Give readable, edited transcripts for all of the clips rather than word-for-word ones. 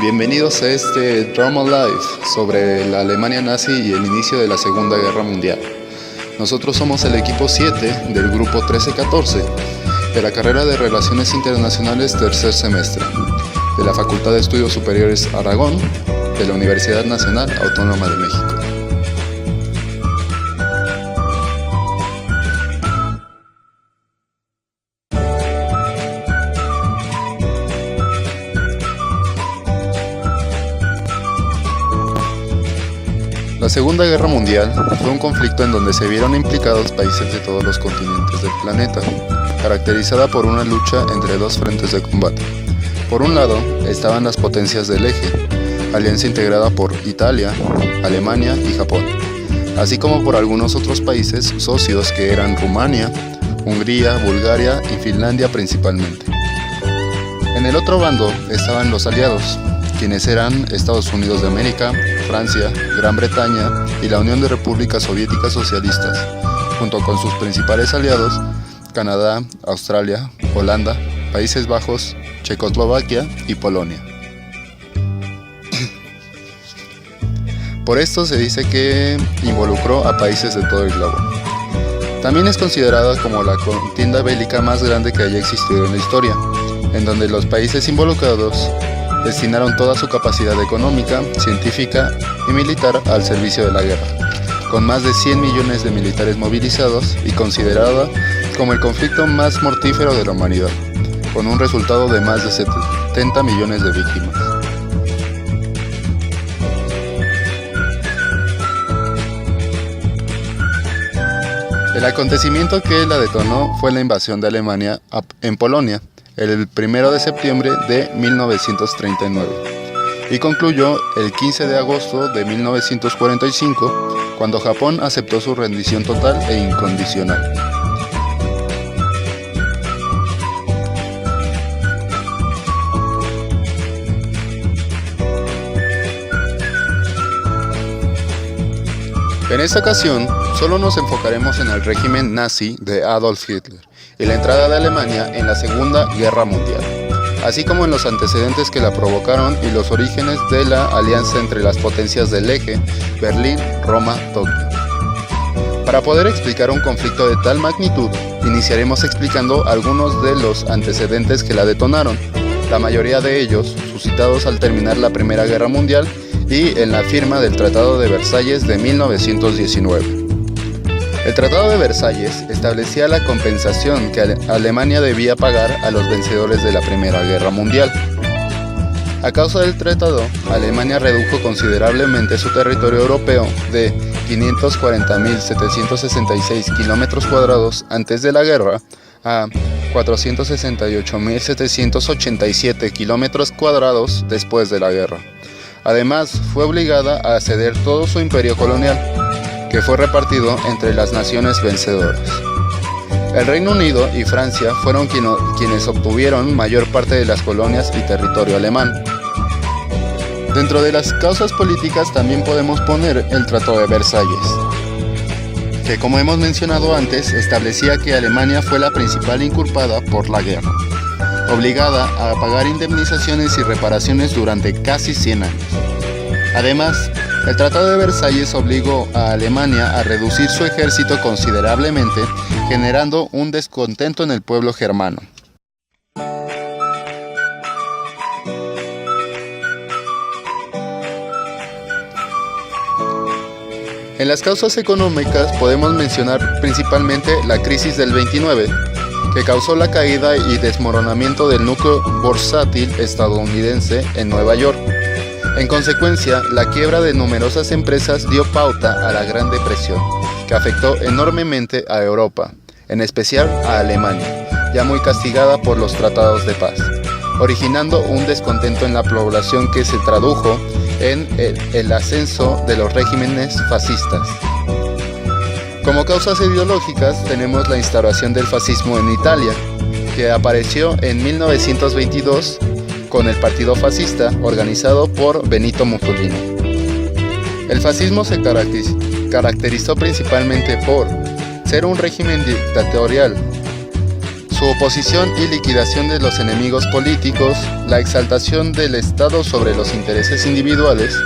Bienvenidos a este Drama Live sobre la Alemania nazi y el inicio de la Segunda Guerra Mundial. Nosotros somos el equipo 7 del grupo 1314 de la carrera de Relaciones Internacionales tercer semestre de la Facultad de Estudios Superiores Aragón de la Universidad Nacional Autónoma de México. La Segunda Guerra Mundial fue un conflicto en donde se vieron implicados países de todos los continentes del planeta, caracterizada por una lucha entre dos frentes de combate. Por un lado, estaban las potencias del Eje, alianza integrada por Italia, Alemania y Japón, así como por algunos otros países socios que eran Rumania, Hungría, Bulgaria y Finlandia principalmente. En el otro bando estaban los aliados, quienes eran Estados Unidos de América, Francia, Gran Bretaña y la Unión de Repúblicas Soviéticas Socialistas, junto con sus principales aliados, Canadá, Australia, Holanda, Países Bajos, Checoslovaquia y Polonia. Por esto se dice que involucró a países de todo el globo. También es considerada como la contienda bélica más grande que haya existido en la historia, en donde los países involucrados destinaron toda su capacidad económica, científica y militar al servicio de la guerra, con más de 100 millones de militares movilizados y considerada como el conflicto más mortífero de la humanidad, con un resultado de más de 70 millones de víctimas. El acontecimiento que la detonó fue la invasión de Alemania en Polonia, el 1 de septiembre de 1939 y concluyó el 15 de agosto de 1945 cuando Japón aceptó su rendición total e incondicional. En esta ocasión, solo nos enfocaremos en el régimen nazi de Adolf Hitler y la entrada de Alemania en la Segunda Guerra Mundial, así como en los antecedentes que la provocaron y los orígenes de la alianza entre las potencias del Eje, Berlín, Roma, Tokio. Para poder explicar un conflicto de tal magnitud, iniciaremos explicando algunos de los antecedentes que la detonaron, la mayoría de ellos suscitados al terminar la Primera Guerra Mundial y en la firma del Tratado de Versalles de 1919. El Tratado de Versalles establecía la compensación que Alemania debía pagar a los vencedores de la Primera Guerra Mundial. A causa del tratado, Alemania redujo considerablemente su territorio europeo de 540.766 kilómetros cuadrados antes de la guerra a 468.787 kilómetros cuadrados después de la guerra. Además, fue obligada a ceder todo su imperio colonial, que fue repartido entre las naciones vencedoras. El Reino Unido y Francia fueron quienes obtuvieron mayor parte de las colonias y territorio alemán. Dentro de las causas políticas también podemos poner el Tratado de Versalles, que como hemos mencionado antes, establecía que Alemania fue la principal inculpada por la guerra, obligada a pagar indemnizaciones y reparaciones durante casi 100 años. Además, el Tratado de Versalles obligó a Alemania a reducir su ejército considerablemente, generando un descontento en el pueblo germano. En las causas económicas podemos mencionar principalmente la crisis del 29, que causó la caída y desmoronamiento del núcleo bursátil estadounidense en Nueva York. En consecuencia, la quiebra de numerosas empresas dio pauta a la Gran Depresión, que afectó enormemente a Europa, en especial a Alemania, ya muy castigada por los tratados de paz, originando un descontento en la población que se tradujo en el ascenso de los regímenes fascistas. Como causas ideológicas tenemos la instauración del fascismo en Italia, que apareció en 1922 con el Partido Fascista organizado por Benito Mussolini. El fascismo se caracterizó principalmente por ser un régimen dictatorial. su oposición y liquidación de los enemigos políticos, la exaltación del Estado sobre los intereses individuales,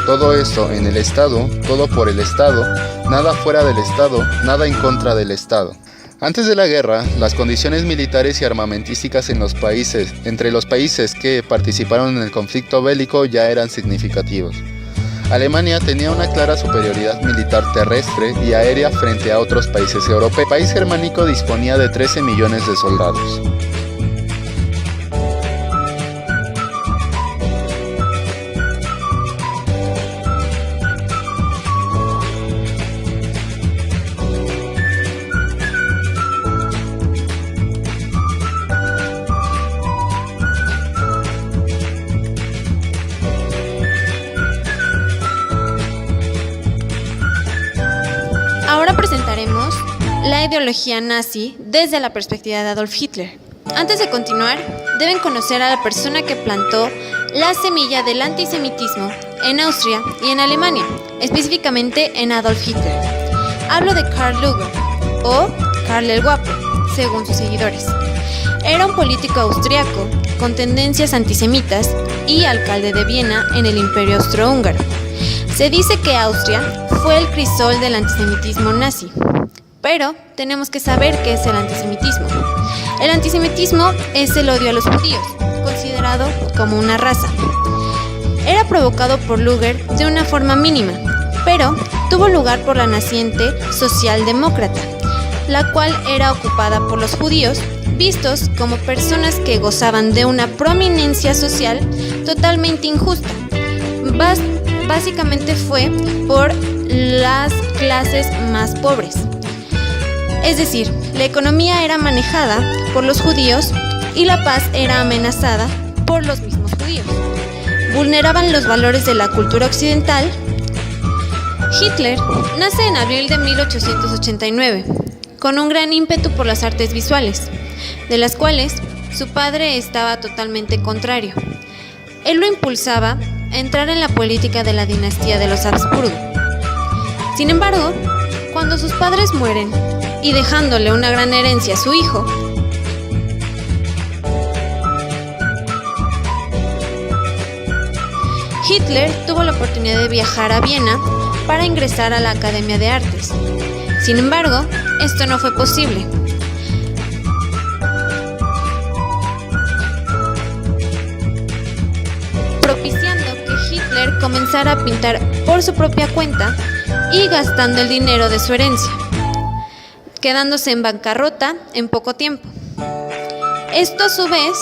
todo esto en el Estado, todo por el Estado, nada fuera del Estado, nada en contra del Estado. Antes de la guerra, las condiciones militares y armamentísticas entre los países que participaron en el conflicto bélico ya eran significativos. Alemania tenía una clara superioridad militar terrestre y aérea frente a otros países europeos. El país germánico disponía de 13 millones de soldados. Ahora presentaremos la ideología nazi desde la perspectiva de Adolf Hitler. Antes de continuar, deben conocer a la persona que plantó la semilla del antisemitismo en Austria y en Alemania, específicamente en Adolf Hitler. Hablo de Karl Lueger, o Karl el Guapo, según sus seguidores. Era un político austriaco con tendencias antisemitas y alcalde de Viena en el Imperio Austrohúngaro. Se dice que Austria fue el crisol del antisemitismo nazi, pero tenemos que saber qué es el antisemitismo. El antisemitismo es el odio a los judíos, considerado como una raza. Era provocado por Lueger de una forma mínima, pero tuvo lugar por la naciente socialdemócrata, la cual era ocupada por los judíos, vistos como personas que gozaban de una prominencia social totalmente injusta. Básicamente fue por las clases más pobres. Es decir, la economía era manejada por los judíos y la paz era amenazada por los mismos judíos. Vulneraban los valores de la cultura occidental. Hitler nace en abril de 1889, con un gran ímpetu por las artes visuales, de las cuales su padre estaba totalmente contrario. Él lo impulsaba a entrar en la política de la dinastía de los Habsburgo. Sin embargo, cuando sus padres mueren y dejándole una gran herencia a su hijo, Hitler tuvo la oportunidad de viajar a Viena para ingresar a la Academia de Artes. Sin embargo, esto no fue posible. Propiciando que Hitler comenzara a pintar por su propia cuenta y gastando el dinero de su herencia, quedándose en bancarrota en poco tiempo. Esto a su vez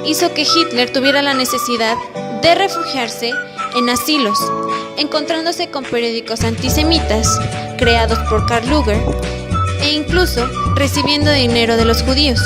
hizo que Hitler tuviera la necesidad de refugiarse en asilos, encontrándose con periódicos antisemitas creados por Karl Lueger e incluso recibiendo dinero de los judíos.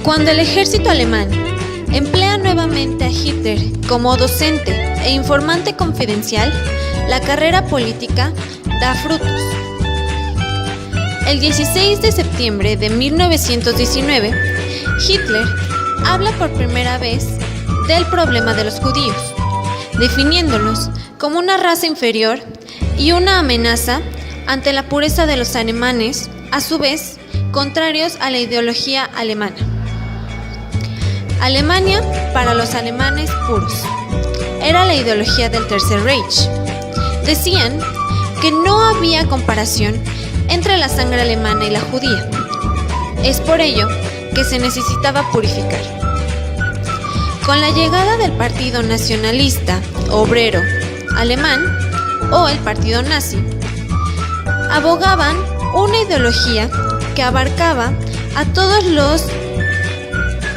Cuando el ejército alemán emplea nuevamente a Hitler como docente e informante confidencial, la carrera política da frutos. El 16 de septiembre de 1919, Hitler habla por primera vez del problema de los judíos, definiéndolos como una raza inferior y una amenaza ante la pureza de los alemanes, a su vez contrarios a la ideología alemana. Alemania para los alemanes puros era la ideología del Tercer Reich. Decían que no había comparación entre la sangre alemana y la judía. Es por ello que se necesitaba purificar. Con la llegada del Partido Nacionalista Obrero Alemán, o el Partido Nazi, abogaban una ideología que abarcaba a todos los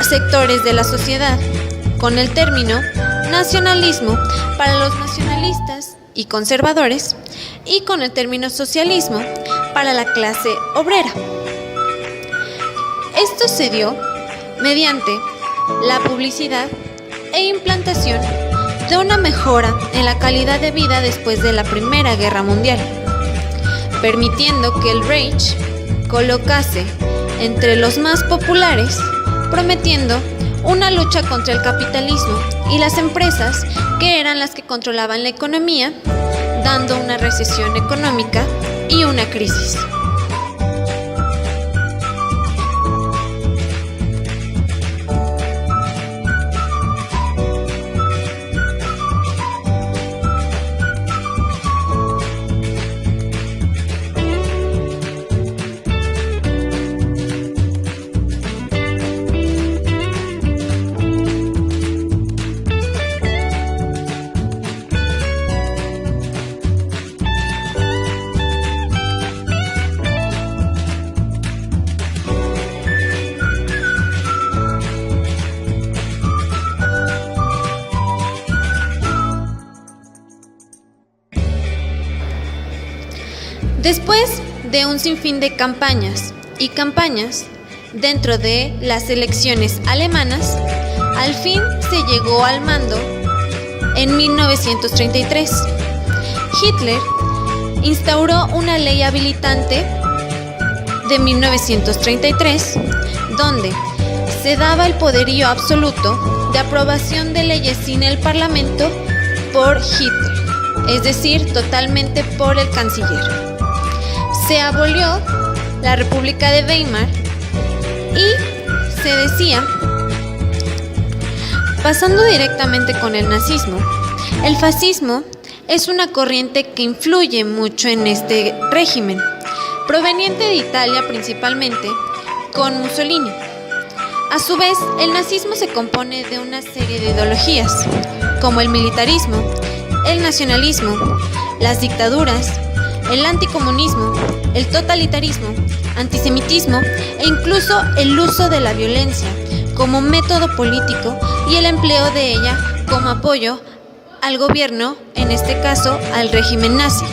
sectores de la sociedad, con el término nacionalismo para los nacionalistas y conservadores, y con el término socialismo para la clase obrera. Esto se dio mediante la publicidad e implantación de una mejora en la calidad de vida después de la Primera Guerra Mundial, permitiendo que el Reich colocase entre los más populares, prometiendo una lucha contra el capitalismo y las empresas que eran las que controlaban la economía, dando una recesión económica y una crisis. Después de un sinfín de campañas dentro de las elecciones alemanas, al fin se llegó al mando en 1933. Hitler instauró una ley habilitante de 1933, donde se daba el poderío absoluto de aprobación de leyes sin el Parlamento por Hitler, es decir, totalmente por el canciller. Se abolió la República de Weimar y se decía, pasando directamente con el nazismo, el fascismo es una corriente que influye mucho en este régimen, proveniente de Italia principalmente, con Mussolini. A su vez, el nazismo se compone de una serie de ideologías, como el militarismo, el nacionalismo, las dictaduras, el anticomunismo, el totalitarismo, antisemitismo e incluso el uso de la violencia como método político y el empleo de ella como apoyo al gobierno, en este caso al régimen nazi.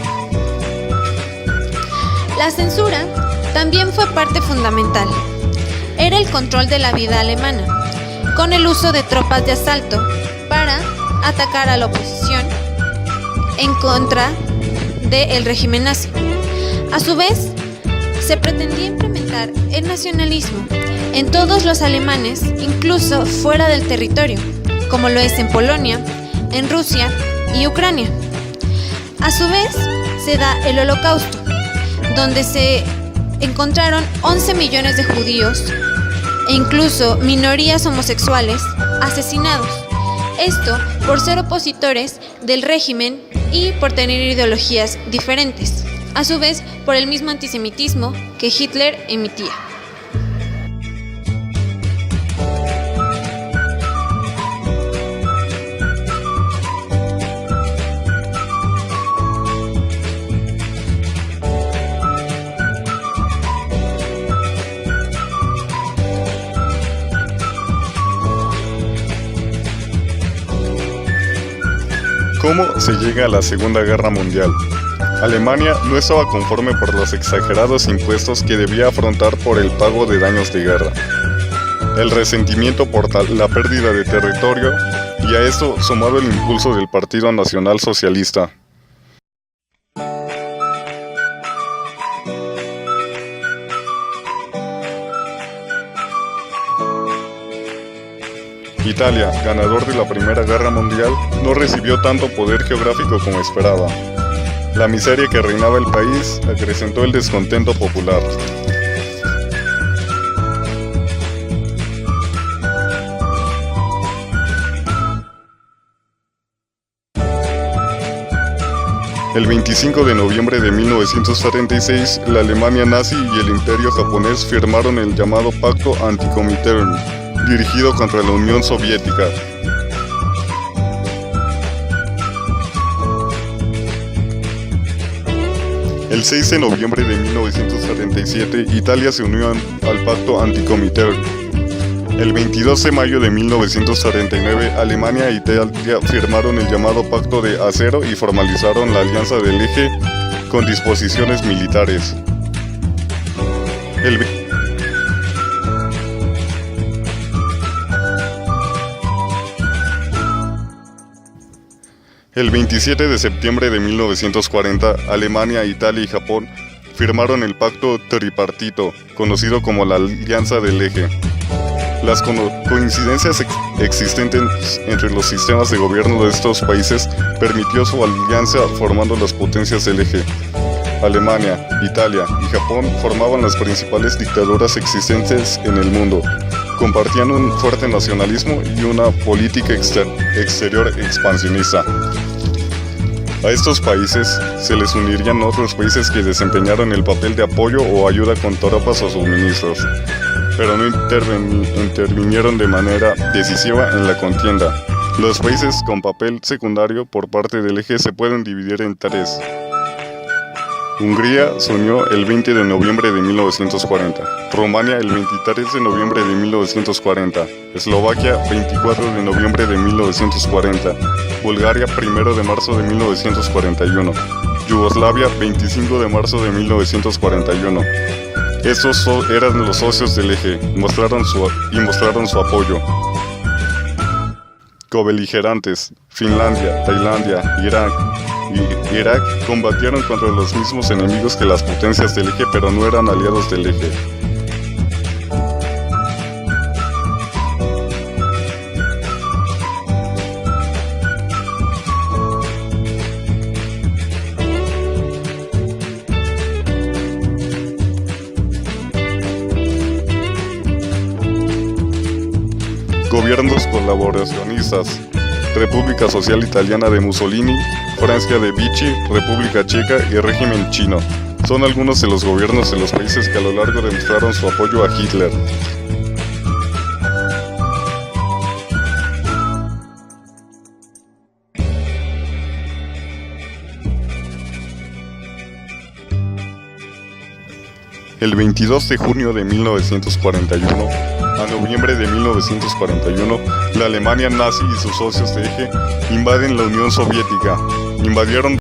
La censura también fue parte fundamental. Era el control de la vida alemana, con el uso de tropas de asalto para atacar a la oposición en contra del régimen nazi. A su vez, se pretendía implementar el nacionalismo en todos los alemanes, incluso fuera del territorio, como lo es en Polonia, en Rusia y Ucrania. A su vez, se da el Holocausto, donde se encontraron 11 millones de judíos e incluso minorías homosexuales asesinados. Esto por ser opositores del régimen y por tener ideologías diferentes. A su vez, por el mismo antisemitismo que Hitler emitía. ¿Cómo se llega a la Segunda Guerra Mundial? Alemania no estaba conforme por los exagerados impuestos que debía afrontar por el pago de daños de guerra, el resentimiento por la pérdida de territorio y a esto sumado el impulso del Partido Nacional Socialista. Italia, ganador de la Primera Guerra Mundial, no recibió tanto poder geográfico como esperaba. La miseria que reinaba el país acrecentó el descontento popular. El 25 de noviembre de 1946, la Alemania nazi y el Imperio japonés firmaron el llamado Pacto Antikomintern, dirigido contra la Unión Soviética. El 6 de noviembre de 1947, Italia se unió al Pacto Antikomintern. El 22 de mayo de 1949, Alemania e Italia firmaron el llamado Pacto de Acero y formalizaron la Alianza del Eje con disposiciones militares. El 27 de septiembre de 1940, Alemania, Italia y Japón firmaron el Pacto Tripartito, conocido como la Alianza del Eje. Las coincidencias existentes entre los sistemas de gobierno de estos países permitió su alianza formando las potencias del Eje. Alemania, Italia y Japón formaban las principales dictaduras existentes en el mundo. Compartían un fuerte nacionalismo y una política exterior expansionista. A estos países se les unirían otros países que desempeñaron el papel de apoyo o ayuda con tropas o suministros, pero no intervinieron de manera decisiva en la contienda. Los países con papel secundario por parte del Eje se pueden dividir en tres. Hungría se unió el 20 de noviembre de 1940, Rumania el 23 de noviembre de 1940, Eslovaquia 24 de noviembre de 1940, Bulgaria 1 de marzo de 1941, Yugoslavia 25 de marzo de 1941. Estos eran los socios del Eje y mostraron su apoyo. Cobeligerantes: Finlandia, Tailandia, Irak y Irak combatieron contra los mismos enemigos que las potencias del Eje, pero no eran aliados del Eje. Gobiernos colaboracionistas: República Social Italiana de Mussolini, Francia de Vichy, República Checa y régimen chino. Son algunos de los gobiernos de los países que a lo largo demostraron su apoyo a Hitler. El 22 de junio de 1941 a noviembre de 1941, la Alemania nazi y sus socios de Eje invaden la Unión Soviética. Invadieron